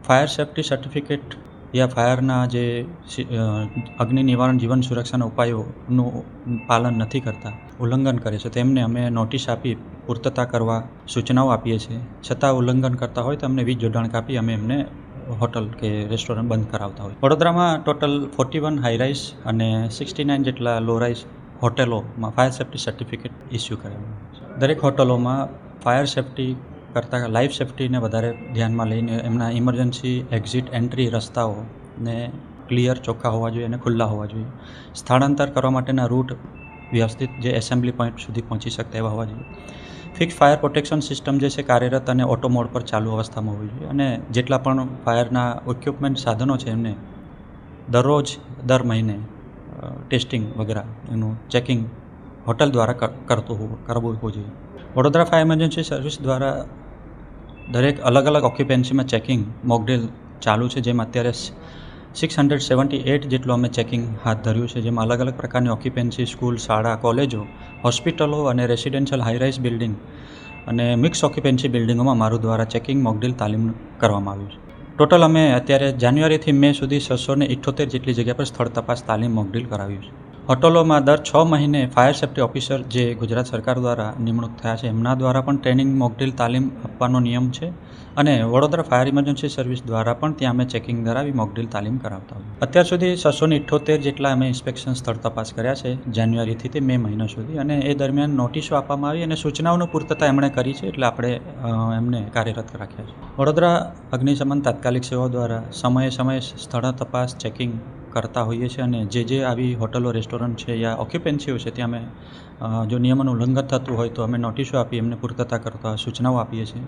Fire safety certificate યા ફાયરના જે અગ્નિ નિવારણ જીવન સુરક્ષાના ઉપાયોનું પાલન નથી કરતા, ઉલ્લંઘન કરે છે તેમને અમે નોટિસ આપી પૂર્તતા કરવા સૂચનાઓ આપીએ છીએ. છતાં ઉલ્લંઘન કરતા હોય તો અમને વીજ જોડાણ કાપી અમે એમને હોટલ કે રેસ્ટોરન્ટ બંધ કરાવતા હોય. વડોદરામાં ટોટલ 41 હાઈરાઇઝ અને 69 જેટલા લો રાઇઝ હોટેલોમાં ફાયર સેફ્ટી સર્ટિફિકેટ ઇસ્યુ કરેલું છે. દરેક હોટલોમાં ફાયર સેફ્ટી કરતાં લાઈફ સેફ્ટીને વધારે ધ્યાનમાં લઈને એમના ઇમરજન્સી એક્ઝિટ એન્ટ્રી રસ્તાઓને ક્લિયર ચોખ્ખા હોવા જોઈએ અને ખુલ્લા હોવા જોઈએ. સ્થળાંતર કરવા માટેના રૂટ વ્યવસ્થિત જે એસેમ્બલી પોઈન્ટ સુધી પહોંચી શકતા એવા હોવા જોઈએ. ફિક્સ ફાયર પ્રોટેક્શન સિસ્ટમ જે છે કાર્યરત અને ઓટો મોડ પર ચાલુ અવસ્થામાં હોવી જોઈએ. અને જેટલા પણ ફાયરના ઇક્વિપમેન્ટ સાધનો છે એમને દર મહિને ટેસ્ટિંગ વગેરે એનું ચેકિંગ હોટલ દ્વારા કરવું જોઈએ. વડોદરા ફાયર ઇમરજન્સી સર્વિસ દ્વારા દરેક અલગ અલગ ઓક્યુપેન્સીમાં ચેકિંગ મોકડ્રીલ ચાલુ છે, જેમાં અત્યારે 678 જેટલું અમે ચેકિંગ હાથ ધર્યું છે, જેમાં અલગ અલગ પ્રકારની ઓક્યુપેન્સી સ્કૂલ, શાળા, કોલેજો, હોસ્પિટલો અને રેસિડેન્શિયલ હાઈરાઇઝ બિલ્ડિંગ અને મિક્સ ઓક્યુપેન્સી બિલ્ડિંગોમાં મારું દ્વારા ચેકિંગ મોકડ્રીલ તાલીમ કરવામાં આવ્યું છે. ટોટલ અમે અત્યારે જાન્યુઆરીથી મે સુધી 678 જેટલી જગ્યા પર સ્થળ તપાસ તાલીમ મોકડ્રીલ કરાવ્યું છે. હોટલોમાં દર 6 મહિને ફાયર સેફ્ટી ઓફિસર જે ગુજરાત સરકાર દ્વારા નિમણૂક થયા છે એમના દ્વારા પણ ટ્રેનિંગ મોકડ્રીલ તાલીમ આપવાનો નિયમ છે. અને વડોદરા ફાયર ઇમરજન્સી સર્વિસ દ્વારા પણ ત્યાં અમે ચેકિંગ કરાવી મોકડ્રીલ તાલીમ કરાવતા હોય. અત્યાર સુધી 678 જેટલા અમે ઇન્સ્પેક્શન સ્થળ તપાસ કર્યા છે જાન્યુઆરીથી તે મે મહિના સુધી, અને એ દરમિયાન નોટિસો આપવામાં આવી અને સૂચનાઓની પૂર્તતા એમણે કરી છે, એટલે આપણે એમને કાર્યરત રાખ્યા છે. વડોદરા અગ્નિશમન તાત્કાલિક સેવાઓ દ્વારા સમયે સ્થળ તપાસ ચેકિંગ કરતા હોઈએ છીએ, અને જે આવી હોટલો, રેસ્ટોરન્ટ છે યા ઓક્યુપેન્સીઓ છે ત્યાં અમે જો નિયમોનું ઉલ્લંઘન થતું હોય તો અમે નોટિસો આપી એમને પૂર્તતા કરતા સૂચનાઓ આપીએ છીએ.